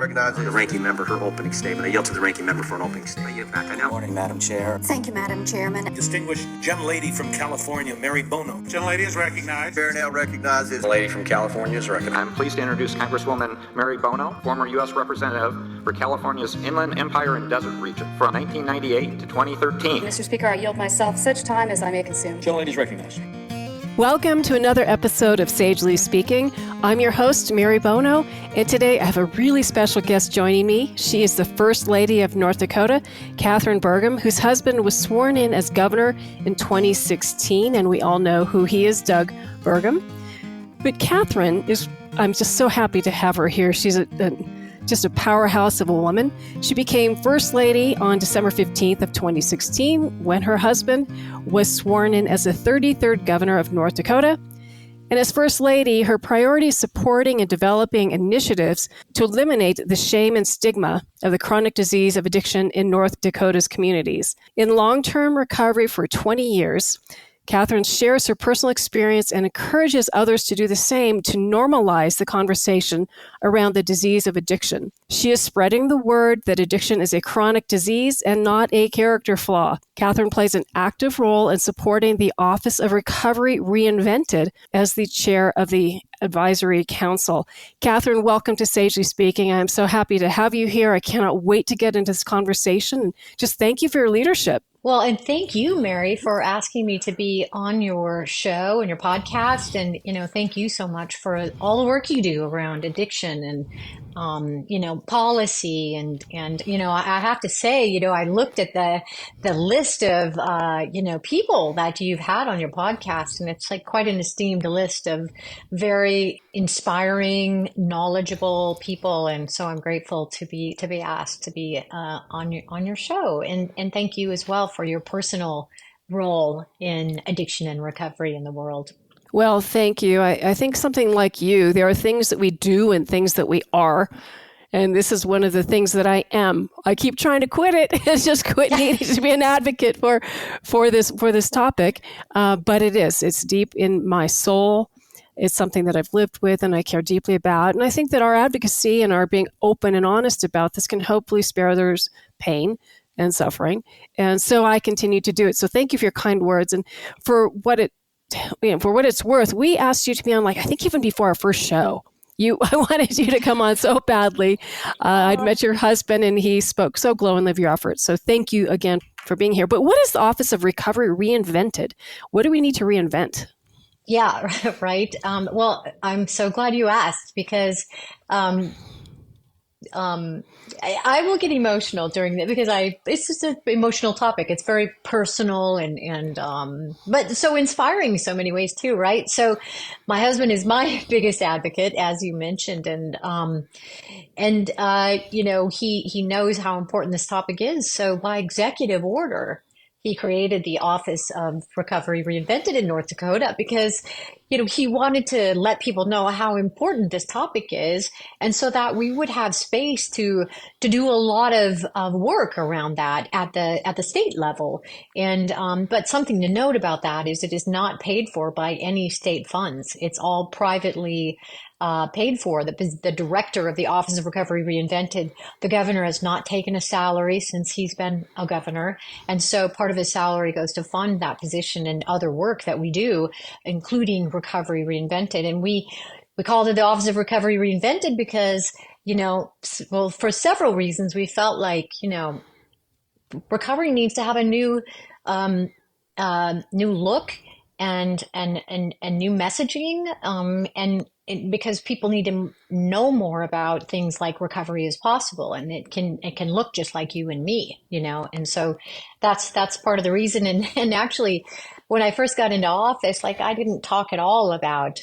recognizes the ranking member for opening statement. I yield to the ranking member for an opening statement. I yield back. Good morning, Madam Chair. Thank you, Madam Chairman. Distinguished gentlelady from California, Mary Bono. Gentlelady is recognized. Chair now recognizes The lady from California is recognized. I'm pleased to introduce Congresswoman Mary Bono, former U.S. Representative for California's Inland Empire and Desert Region from 1998 to 2013. Mr. Speaker, I yield myself such time as I may consume. Gentlelady is recognized. Welcome to another episode of Sagely Speaking. I'm your host, Mary Bono, and today I have a really special guest joining me. She is the First Lady of North Dakota, Katheryn Burgum, whose husband was sworn in as governor in 2016, and we all know who he is, Doug Burgum. But Katheryn I'm just so happy to have her here. She's just a powerhouse of a woman. She became First Lady on December 15th of 2016 when her husband was sworn in as the 33rd governor of North Dakota. And as First Lady, her priority is supporting and developing initiatives to eliminate the shame and stigma of the chronic disease of addiction in North Dakota's communities. In long-term recovery for 20 years, Katheryn shares her personal experience and encourages others to do the same to normalize the conversation around the disease of addiction. She is spreading the word that addiction is a chronic disease and not a character flaw. Katheryn plays an active role in supporting the Office of Recovery Reinvented as the chair of the Advisory Council. Katheryn, welcome to Sagely Speaking. I'm so happy to have you here. I cannot wait to get into this conversation. Just thank you for your leadership. Well, and thank you, Mary, for asking me to be on your show and your podcast. And, thank you so much for all the work you do around addiction and, policy. And, I have to say, I looked at the list of, people that you've had on your podcast, and it's like quite an esteemed list of very inspiring, knowledgeable people. And so I'm grateful to be asked to be on your show. And thank you as well for your personal role in addiction and recovery in the world. Well, thank you. I think something like you, there are things that we do and things that we are. And this is one of the things that I am. I keep trying to quit it. It's just quit needing to be an advocate for this topic. But it's deep in my soul. It's something that I've lived with and I care deeply about. And I think that our advocacy and our being open and honest about this can hopefully spare others pain and suffering. And so I continue to do it. So thank you for your kind words. And for what it's worth, we asked you to be on, I think even before our first show. I wanted you to come on so badly. I'd met your husband and he spoke so glowingly of your efforts. So thank you again for being here. But what is the Office of Recovery Reinvented? What do we need to reinvent? Yeah, right. Well, I'm so glad you asked because I will get emotional during that because it's just an emotional topic. It's very personal and but so inspiring in so many ways too, right? So my husband is my biggest advocate, as you mentioned, and he knows how important this topic is. So by executive order, he created the Office of Recovery Reinvented in North Dakota because, he wanted to let people know how important this topic is. And so that we would have space to do a lot of work around that at the state level. And, but something to note about that is it is not paid for by any state funds. It's all privately paid for. The director of the Office of Recovery Reinvented, the governor has not taken a salary since he's been a governor. And so part of his salary goes to fund that position and other work that we do, including Recovery Reinvented. And we called it the Office of Recovery Reinvented because, for several reasons, we felt like, recovery needs to have a new look and new messaging, and because people need to know more about things like recovery is possible, and it can look just like you and me, and so that's part of the reason. And actually, when I first got into office, I didn't talk at all about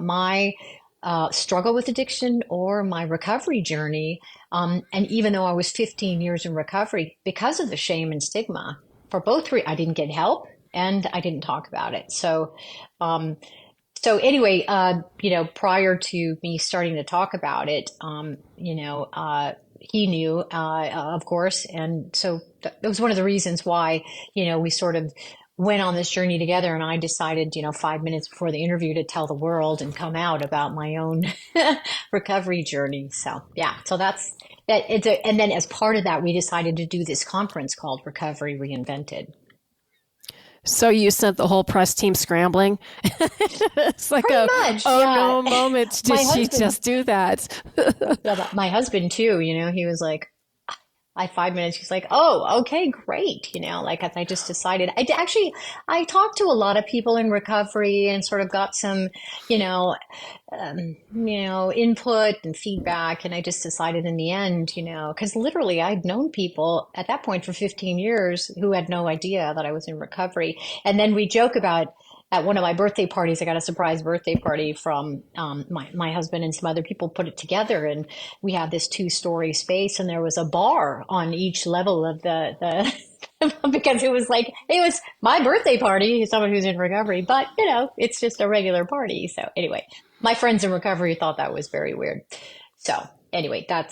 my struggle with addiction or my recovery journey. And even though I was 15 years in recovery, because of the shame and stigma for both, I didn't get help and I didn't talk about it. So anyway, prior to me starting to talk about it, he knew, of course. And so that was one of the reasons why, we sort of went on this journey together, and I decided, 5 minutes before the interview to tell the world and come out about my own recovery journey. So yeah, so that's that. And then as part of that, we decided to do this conference called Recovery Reinvented. So you sent the whole press team scrambling. It's like Pretty much, oh yeah. no moment. Did My she husband- just do that? Yeah, but my husband too, he was like, 5 minutes. He's like, oh, okay, great. Like I just decided. I talked to a lot of people in recovery and sort of got some, input and feedback. And I just decided in the end, because literally I'd known people at that point for 15 years who had no idea that I was in recovery. And then we joke about at one of my birthday parties, I got a surprise birthday party from my husband and some other people put it together. And we had this 2-story space, and there was a bar on each level of the because it was my birthday party, someone who's in recovery, but it's just a regular party. So anyway, my friends in recovery thought that was very weird. So anyway, it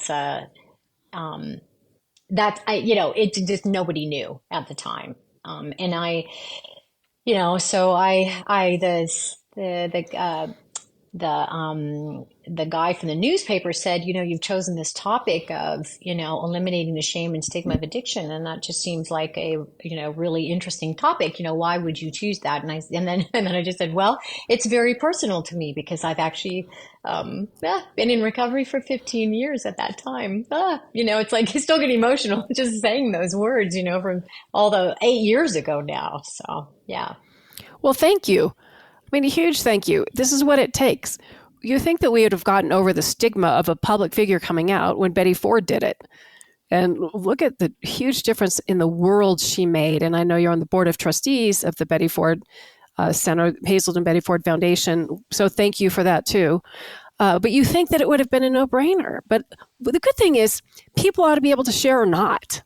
just nobody knew at the time. And I, so the guy from the newspaper said, you've chosen this topic of, eliminating the shame and stigma of addiction. And that just seems like a, really interesting topic. Why would you choose that? And then I just said, well, it's very personal to me because I've actually, been in recovery for 15 years at that time. It's like, I still get emotional just saying those words, from all the 8 years ago now. So, yeah. Well, thank you. I mean, a huge thank you. This is what it takes. You think that we would have gotten over the stigma of a public figure coming out when Betty Ford did it. And look at the huge difference in the world she made. And I know you're on the board of trustees of the Betty Ford Center, Hazelden Betty Ford Foundation. So thank you for that too. But you think that it would have been a no-brainer. But the good thing is people ought to be able to share or not.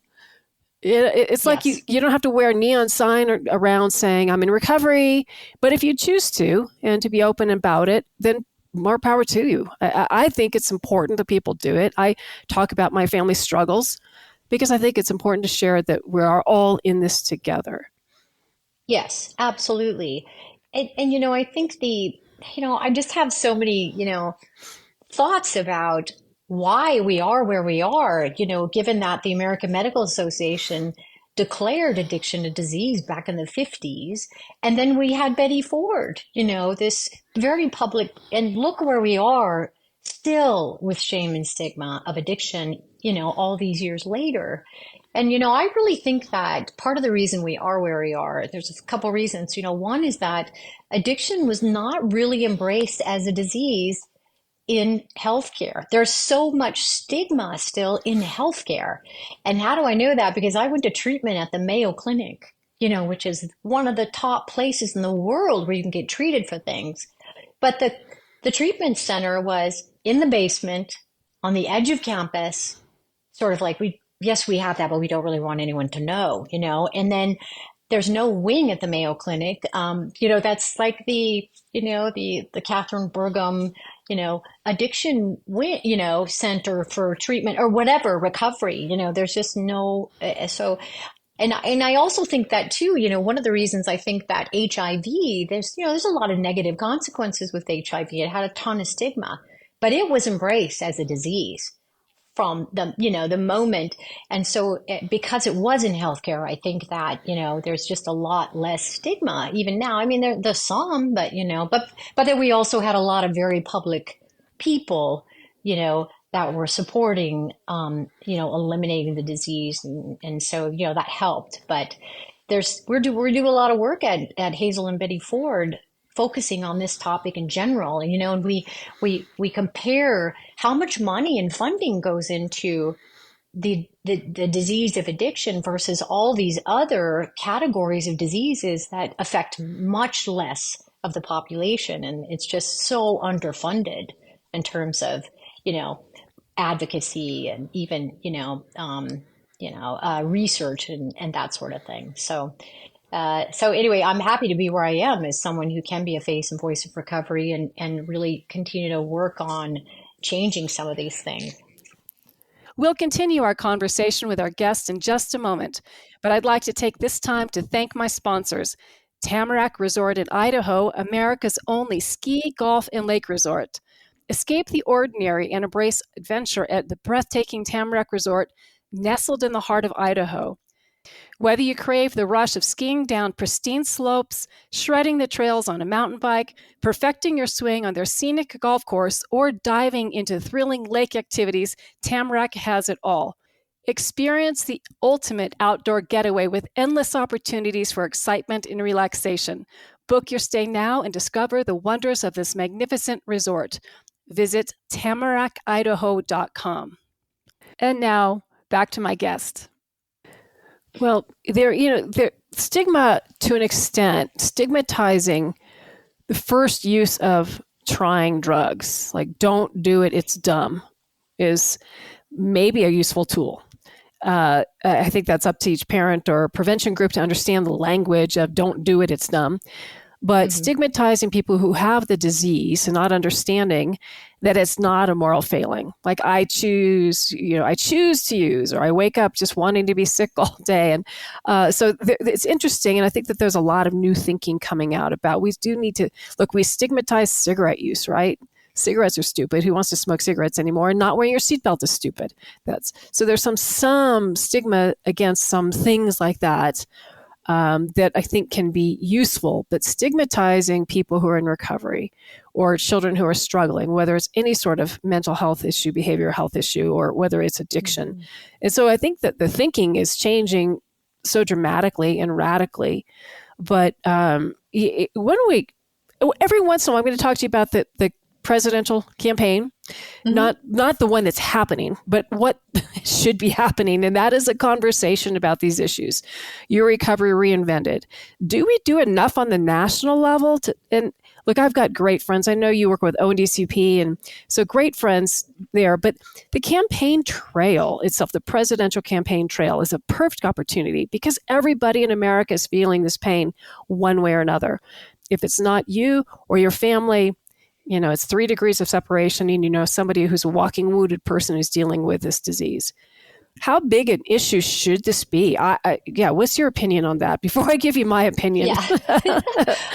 It's like Yes. you don't have to wear a neon sign around saying I'm in recovery, but if you choose to and to be open about it, then more power to you. I think it's important that people do it. I talk about my family struggles because I think it's important to share that we are all in this together. Yes, absolutely. And I think I just have so many, thoughts about why we are where we are, given that the American Medical Association declared addiction a disease back in the 50s. And then we had Betty Ford, this very public, and look where we are still with shame and stigma of addiction, all these years later. And, I really think that part of the reason we are where we are, there's a couple reasons. One is that addiction was not really embraced as a disease in healthcare. There's so much stigma still in healthcare. And how do I know that? Because I went to treatment at the Mayo Clinic, which is one of the top places in the world where you can get treated for things. But the treatment center was in the basement on the edge of campus, sort of like we have that, but we don't really want anyone to know, and then there's no wing at the Mayo Clinic. That's like the Katheryn Burgum, addiction, center for treatment or whatever, recovery, there's just no, and I also think that too, one of the reasons I think that HIV, there's a lot of negative consequences with HIV. It had a ton of stigma, but it was embraced as a disease from the moment. And so because it was in healthcare, I think that, there's just a lot less stigma even now. I mean, there's some, but, but then we also had a lot of very public people, that were supporting, eliminating the disease. And so, that helped. But we're doing a lot of work at Hazel and Betty Ford focusing on this topic in general, and we compare how much money and funding goes into the disease of addiction versus all these other categories of diseases that affect much less of the population, and it's just so underfunded in terms of advocacy and even research and that sort of thing. So anyway, I'm happy to be where I am as someone who can be a face and voice of recovery and really continue to work on changing some of these things. We'll continue our conversation with our guest in just a moment, but I'd like to take this time to thank my sponsors, Tamarack Resort in Idaho, America's only ski, golf, and lake resort. Escape the ordinary and embrace adventure at the breathtaking Tamarack Resort, nestled in the heart of Idaho. Whether you crave the rush of skiing down pristine slopes, shredding the trails on a mountain bike, perfecting your swing on their scenic golf course, or diving into thrilling lake activities, Tamarack has it all. Experience the ultimate outdoor getaway with endless opportunities for excitement and relaxation. Book your stay now and discover the wonders of this magnificent resort. Visit tamarackidaho.com. And now, back to my guest. Well, there stigma, to an extent, stigmatizing the first use of trying drugs, like don't do it, it's dumb, is maybe a useful tool. I think that's up to each parent or prevention group to understand the language of don't do it, it's dumb. But stigmatizing people who have the disease and not understanding that it's not a moral failing. Like I choose to use, or I wake up just wanting to be sick all day. And so it's interesting. And I think that there's a lot of new thinking coming out about, we do need to, look, we stigmatize cigarette use, right? Cigarettes are stupid. Who wants to smoke cigarettes anymore? And not wearing your seatbelt is stupid. So there's some stigma against some things like that. That I think can be useful, but stigmatizing people who are in recovery or children who are struggling, whether it's any sort of mental health issue, behavioral health issue, or whether it's addiction. And so I think that the thinking is changing so dramatically and radically. But every once in a while, I'm going to talk to you about the presidential campaign, not the one that's happening, but what should be happening. And that is a conversation about these issues. Your Recovery Reinvented. Do we do enough on the national level? And look, I've got great friends. I know you work with ONDCP, and so great friends there. But the campaign trail itself, the presidential campaign trail, is a perfect opportunity because everybody in America is feeling this pain one way or another. If it's not you or your family, it's 3 degrees of separation, and somebody who's a walking wounded person who's dealing with this disease. How big an issue should this be? What's your opinion on that? Before I give you my opinion. Yeah.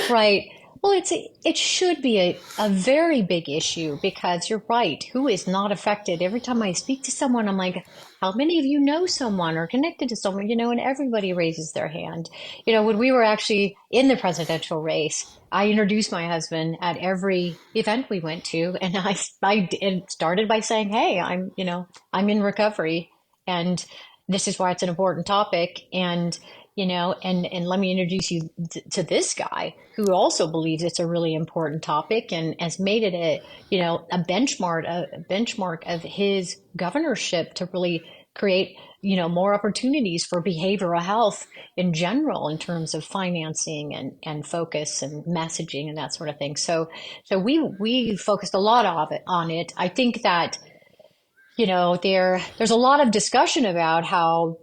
Right. Well, it should be a very big issue because you're right. Who is not affected? Every time I speak to someone, I'm like, how many of you know someone or connected to someone, and everybody raises their hand. When we were actually in the presidential race, I introduced my husband at every event we went to. And I started by saying, hey, I'm in recovery, and this is why it's an important topic. And and let me introduce you to this guy who also believes it's a really important topic and has made it a benchmark of his governorship to really create, more opportunities for behavioral health in general in terms of financing and focus and messaging and that sort of thing. So we focused a lot on it. I think that, there's a lot of discussion about how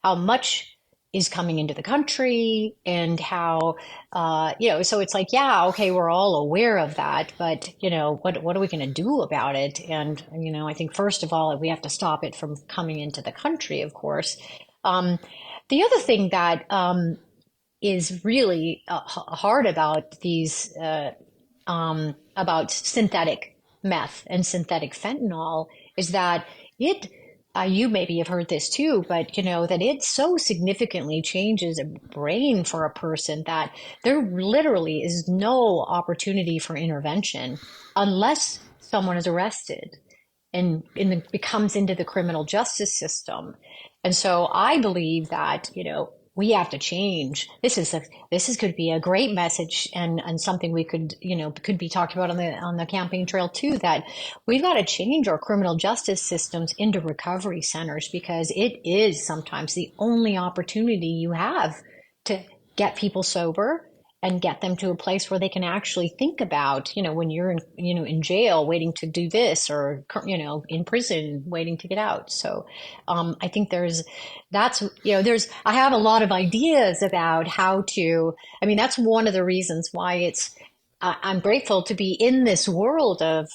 much is coming into the country and how, so it's like, yeah, okay, we're all aware of that, but, what are we going to do about it? And, I think first of all, we have to stop it from coming into the country, of course. The other thing that is really hard about these, about synthetic meth and synthetic fentanyl is that you maybe have heard this too, but that it so significantly changes a brain for a person that there literally is no opportunity for intervention unless someone is arrested and becomes into the criminal justice system. And so I believe that, we have to change. This could be a great message and something we could be talked about on the campaign trail too, that we've got to change our criminal justice systems into recovery centers because it is sometimes the only opportunity you have to get people sober and get them to a place where they can actually think about, when you're in jail waiting to do this or, in prison waiting to get out. So, I think I have a lot of ideas about how to, that's one of the reasons why I'm grateful to be in this world of,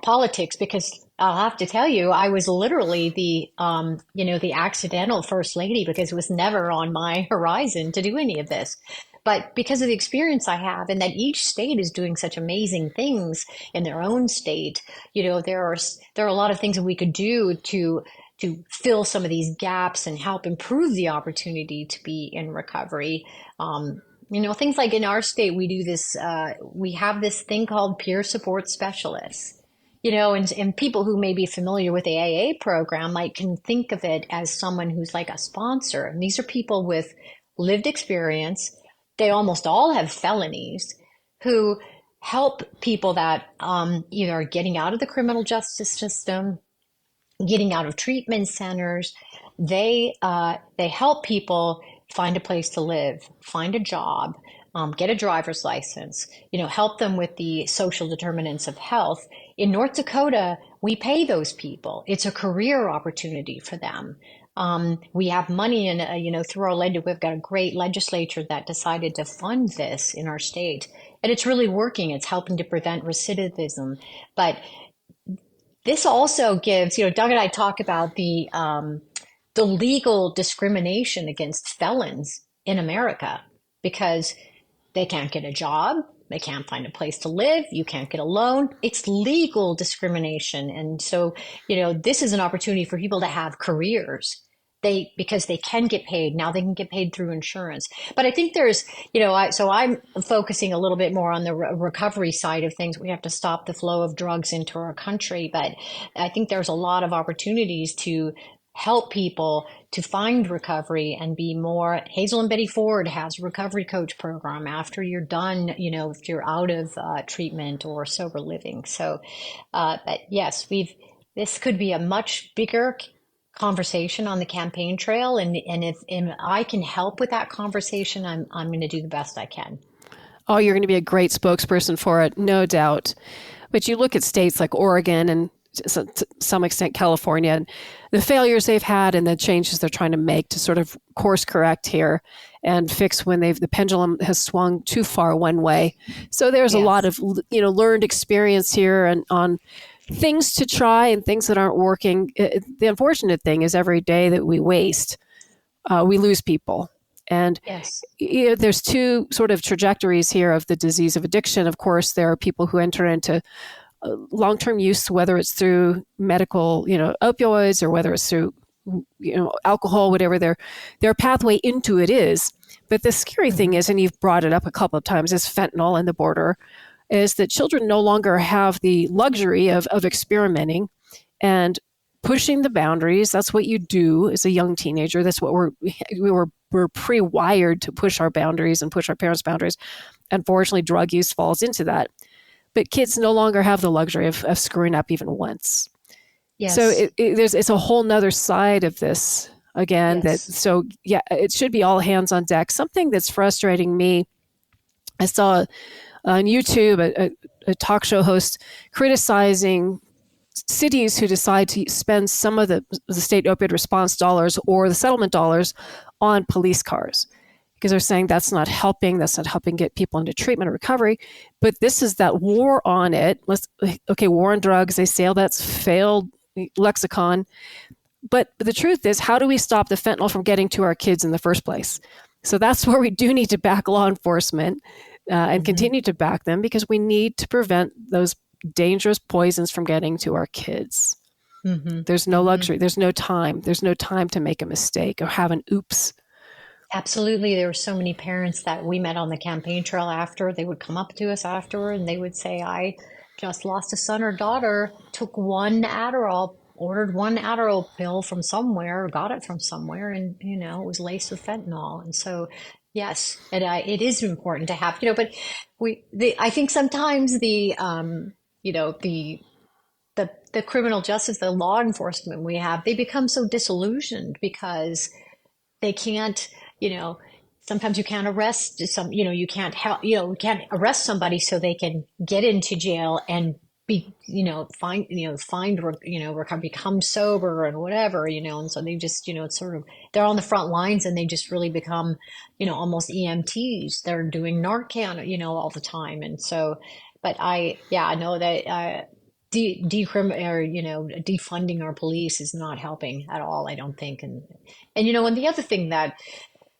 politics, because I'll have to tell you, I was literally the accidental first lady because it was never on my horizon to do any of this. but because of the experience I have, and that each state is doing such amazing things in their own state, there are a lot of things that we could do to fill some of these gaps and help improve the opportunity to be in recovery. Things like in our state, we do this, we have this thing called peer support specialists, and people who may be familiar with the AA program can think of it as someone who's like a sponsor. And these are people with lived experience. They almost all have felonies who help people that either are getting out of the criminal justice system, getting out of treatment centers. They help people find a place to live, find a job, get a driver's license, help them with the social determinants of health. In North Dakota, we pay those people. It's a career opportunity for them. We have money and, through our we've got a great legislature that decided to fund this in our state. And it's really working. It's helping to prevent recidivism. But this also gives, Doug and I talk about the legal discrimination against felons in America because they can't get a job. They can't find a place to live. You can't get a loan. It's legal discrimination. And so, this is an opportunity for people to have careers. Because they can get paid. Now they can get paid through insurance. But I think there's, so I'm focusing a little bit more on the recovery side of things. We have to stop the flow of drugs into our country. But I think there's a lot of opportunities to help people to find recovery and be more. Hazel and Betty Ford has a recovery coach program after you're done, if you're out of treatment or sober living. So, but yes, this could be a much bigger conversation on the campaign trail. And if I can help with that conversation, I'm going to do the best I can. Oh, you're going to be a great spokesperson for it, no doubt. But you look at states like Oregon and to some extent California, and the failures they've had and the changes they're trying to make to sort of course correct here and fix when the pendulum has swung too far one way. So there's a lot of learned experience here and on things to try and things that aren't working. The unfortunate thing is every day that we waste, we lose people. And there's two sort of trajectories here of the disease of addiction. Of course, there are people who enter into long-term use, whether it's through medical, opioids, or whether it's through, alcohol, whatever their pathway into it is. But the scary thing is, and you've brought it up a couple of times, is fentanyl and the border, is that children no longer have the luxury of experimenting and pushing the boundaries. That's what you do as a young teenager. That's what we're pre-wired to push our boundaries and push our parents' boundaries. Unfortunately, drug use falls into that. But kids no longer have the luxury of screwing up even once. Yes. So it's a whole nother side of this again. It should be all hands on deck. Something that's frustrating me, I saw on YouTube a talk show host criticizing cities who decide to spend some of the state opioid response dollars or the settlement dollars on police cars, because they're saying that's not helping get people into treatment or recovery. But this is that war on it. War on drugs, they say that's failed lexicon. But the truth is, how do we stop the fentanyl from getting to our kids in the first place? So that's where we do need to back law enforcement and continue to back them, because we need to prevent those dangerous poisons from getting to our kids. Mm-hmm. There's no luxury. There's no time. There's no time to make a mistake or have an oops. Absolutely. There were so many parents that we met on the campaign trail after. They would come up to us afterward and they would say, I just lost a son or daughter, took one Adderall, ordered one Adderall pill from somewhere, got it from somewhere, and, it was laced with fentanyl. And so, yes, it is important to have, but I think sometimes the criminal justice, the law enforcement we have, they become so disillusioned because they can't, sometimes you can't arrest you can't help, you can't arrest somebody so they can get into jail and be, become sober and whatever, and so they just, it's sort of, they're on the front lines and they just really become, almost EMTs. They're doing Narcan, all the time. And so, but I know that, defunding our police is not helping at all, I don't think. And the other thing that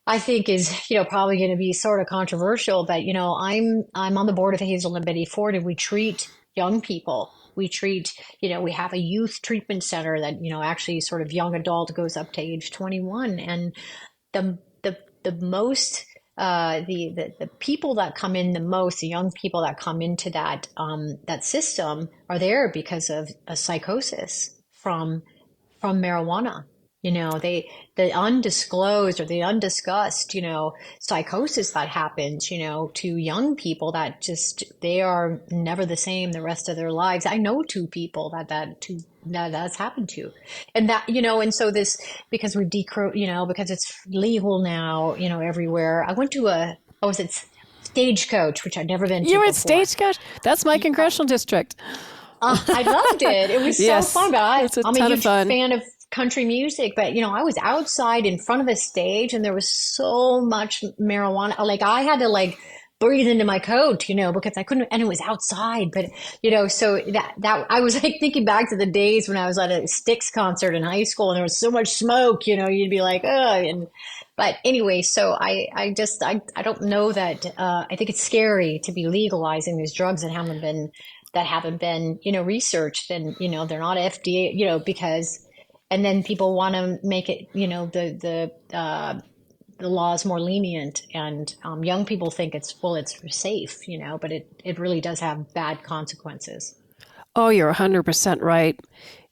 I think is, probably going to be sort of controversial, but I'm on the board of Hazel and Betty Ford, and we treat young people. We treat, we have a youth treatment center that, actually sort of young adult goes up to age 21. And the most the people that come in the most, the young people that come into that system are there because of a psychosis from marijuana. The undisclosed or the undiscussed, psychosis that happens, to young people that just, they are never the same the rest of their lives. I know two people that's happened to. And that, and so this, because because it's legal now, everywhere. I went to I was at Stagecoach, which I'd never been to You were before. at Stagecoach? That's my congressional district. I loved it. It was Yes, so fun, but it's a I'm a ton of huge fun. fan of country music, but I was outside in front of a stage and there was so much marijuana. Like I had to breathe into my coat, because I couldn't, and it was outside, but so that I was thinking back to the days when I was at a Styx concert in high school and there was so much smoke, you'd be like, oh, but anyway, so I don't know that, I think it's scary to be legalizing these drugs that haven't been, researched, and, they're not FDA, because, and then people want to make it, the law is more lenient, and young people think it's safe, but it really does have bad consequences. Oh, you're 100% right.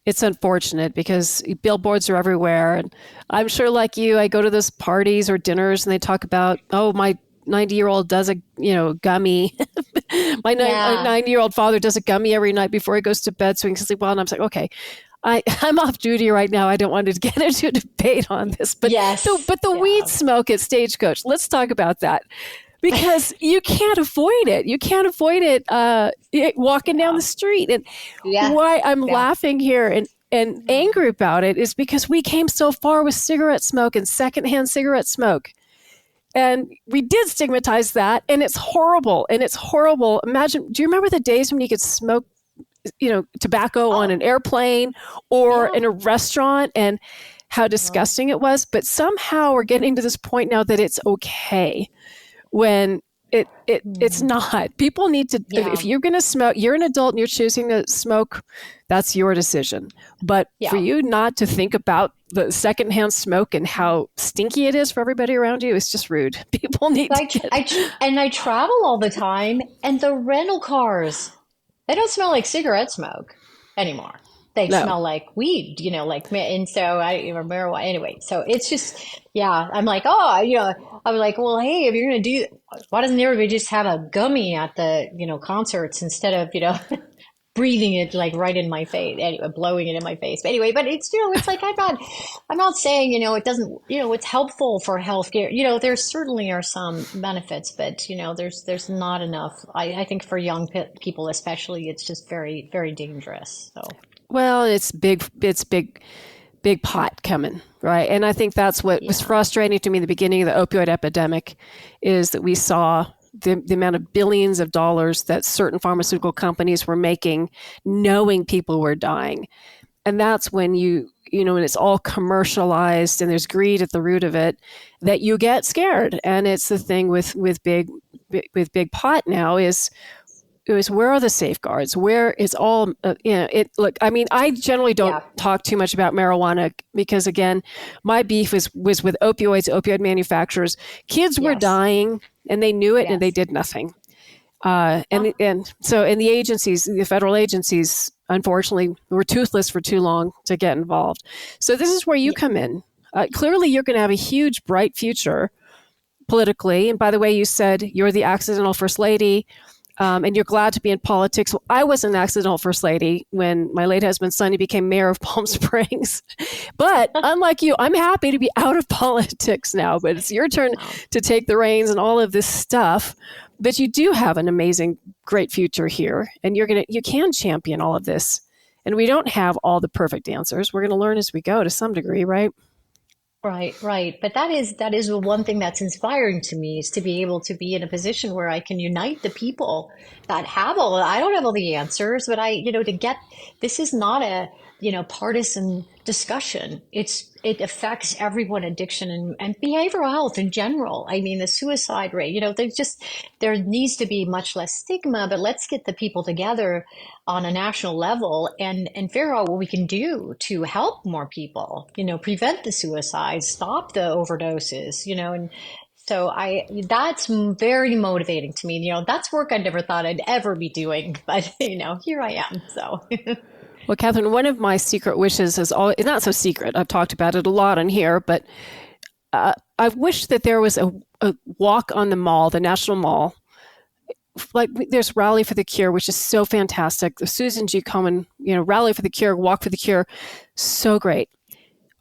It's unfortunate because billboards are everywhere. And I'm sure, like you, I go to those parties or dinners and they talk about, oh, my 90-year-old does a gummy. My 90-year-old father does a gummy every night before he goes to bed so he can sleep well. And I'm like, okay, I'm off duty right now. I don't want to get into a debate on this. But yes. the weed smoke at Stagecoach, let's talk about that. Because you can't avoid it. You can't avoid it walking down the street. And why I'm laughing here and angry about it is because we came so far with cigarette smoke and secondhand cigarette smoke. And we did stigmatize that, and it's horrible. And it's horrible. Imagine, do you remember the days when you could smoke, tobacco on an airplane or in a restaurant, and how disgusting it was? But somehow we're getting to this point now that it's okay, when it's not. People need to, if you're going to smoke, you're an adult and you're choosing to smoke, that's your decision. But for you not to think about the secondhand smoke and how stinky it is for everybody around you, it's just rude. People need I travel all the time, and the rental cars, they don't smell like cigarette smoke anymore. They smell like weed, and so or marijuana. Anyway, so it's just, I'm like, I was like, well, hey, if you're going to why doesn't everybody just have a gummy at the, concerts instead of, breathing it right in my face, anyway, blowing it in my face. But anyway, but it's, it's like, I'm not saying, it doesn't, it's helpful for healthcare. There certainly are some benefits, but, there's not enough. I think for young people, especially, it's just very, very dangerous. So. Well, it's big pot coming, right? And I think that's what was frustrating to me in the beginning of the opioid epidemic, is that we saw the amount of billions of dollars that certain pharmaceutical companies were making, knowing people were dying. And that's when when it's all commercialized and there's greed at the root of it, that you get scared. And it's the thing with big pot now is where are the safeguards? Where is all, look, I mean, I generally don't talk too much about marijuana because, again, my beef was with opioid manufacturers. Kids were dying and they knew it and they did nothing. And so the agencies, the federal agencies, unfortunately, were toothless for too long to get involved. So this is where you come in. Clearly, you're going to have a huge, bright future politically. And by the way, you said you're the accidental first lady. And you're glad to be in politics. Well, I was an accidental first lady when my late husband, Sonny, became mayor of Palm Springs. But unlike you, I'm happy to be out of politics now. But it's your turn to take the reins and all of this stuff. But you do have an amazing, great future here. And you can champion all of this. And we don't have all the perfect answers. We're going to learn as we go to some degree, right? Right. But that is the one thing that's inspiring to me, is to be able to be in a position where I can unite the people that I don't have all the answers, but to get, this is not a, partisan discussion. It affects everyone, addiction and behavioral health in general. I mean, the suicide rate, there needs to be much less stigma, but let's get the people together on a national level and figure out what we can do to help more people, prevent the suicides, stop the overdoses, and so that's very motivating to me. That's work I never thought I'd ever be doing, but here I am. So. Well, Katheryn, one of my secret wishes is always, it's not so secret. I've talked about it a lot on here, but I wish that there was a walk on the mall, the National Mall. Like there's Rally for the Cure, which is so fantastic. The Susan G. Komen, Rally for the Cure, Walk for the Cure, so great.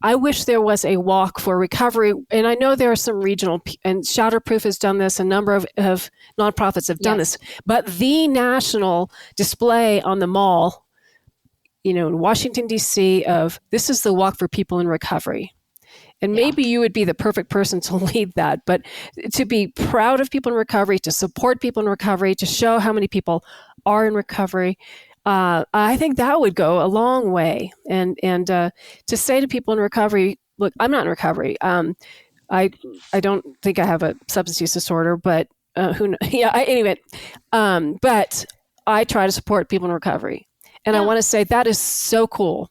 I wish there was a walk for recovery. And I know there are some regional, and Shatterproof has done this, a number of nonprofits have done this, but the national display on the mall, in Washington, D.C., of this is the walk for people in recovery. And maybe you would be the perfect person to lead that, but to be proud of people in recovery, to support people in recovery, to show how many people are in recovery, I think that would go a long way. And to say to people in recovery, look, I'm not in recovery. I don't think I have a substance use disorder, but anyway, but I try to support people in recovery. And I want to say that is so cool.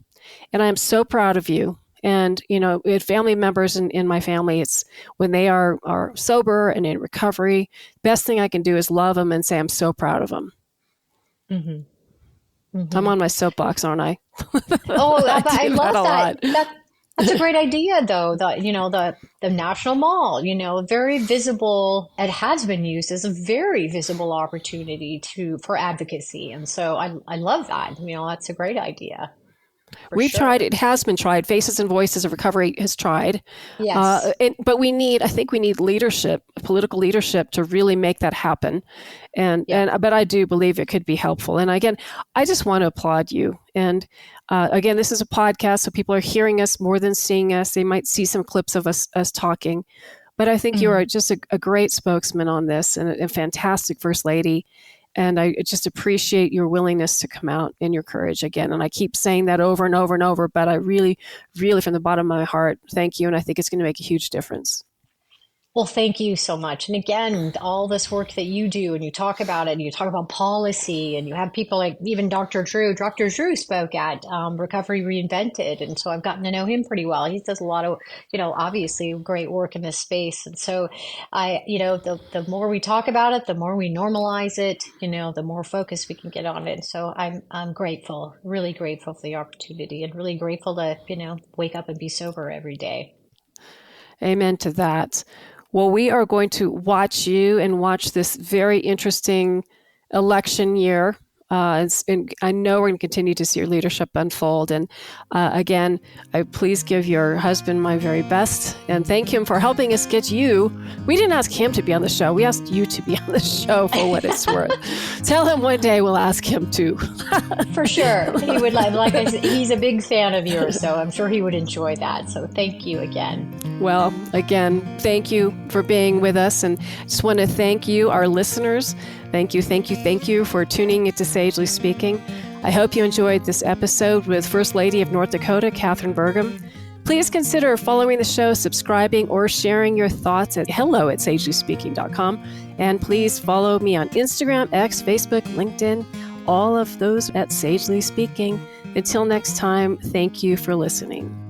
And I am so proud of you. And, we had family members in my family, it's when they are sober and in recovery, best thing I can do is love them and say, I'm so proud of them. Mm-hmm. Mm-hmm. I'm on my soapbox, aren't I? Oh, I love that. That's a great idea, though. The National Mall, very visible. It has been used as a very visible opportunity for advocacy, and so I love that. That's a great idea. We've tried. It has been tried. Faces and Voices of Recovery has tried. Yes. But I think we need leadership, political leadership, to really make that happen. But I do believe it could be helpful. And again, I just want to applaud you. And again, this is a podcast, so people are hearing us more than seeing us. They might see some clips of us talking. But I think you are just a great spokesman on this and a fantastic First Lady. And I just appreciate your willingness to come out and your courage again. And I keep saying that over and over and over, but I really, really, from the bottom of my heart, thank you. And I think it's going to make a huge difference. Well, thank you so much. And again, all this work that you do, and you talk about it, and you talk about policy, and you have people like even Dr. Drew. Dr. Drew spoke at Recovery Reinvented, and so I've gotten to know him pretty well. He does a lot of, obviously great work in this space. And so the more we talk about it, the more we normalize it, the more focus we can get on it. So I'm grateful, really grateful for the opportunity, and really grateful to, wake up and be sober every day. Amen to that. Well, we are going to watch you and watch this very interesting election year. And I know we're going to continue to see your leadership unfold. And again, please give your husband my very best and thank him for helping us get you. We didn't ask him to be on the show. We asked you to be on the show for what it's worth. Tell him one day we'll ask him to. For sure. He would like I said, he's a big fan of yours, so I'm sure he would enjoy that. So thank you again. Well, again, thank you for being with us. And I just want to thank you, our listeners. Thank you for tuning into Sagely Speaking. I hope you enjoyed this episode with First Lady of North Dakota, Katheryn Burgum. Please consider following the show, subscribing, or sharing your thoughts at hello@sagelyspeaking.com. And please follow me on Instagram, X, Facebook, LinkedIn, all of those at Sagely Speaking. Until next time, thank you for listening.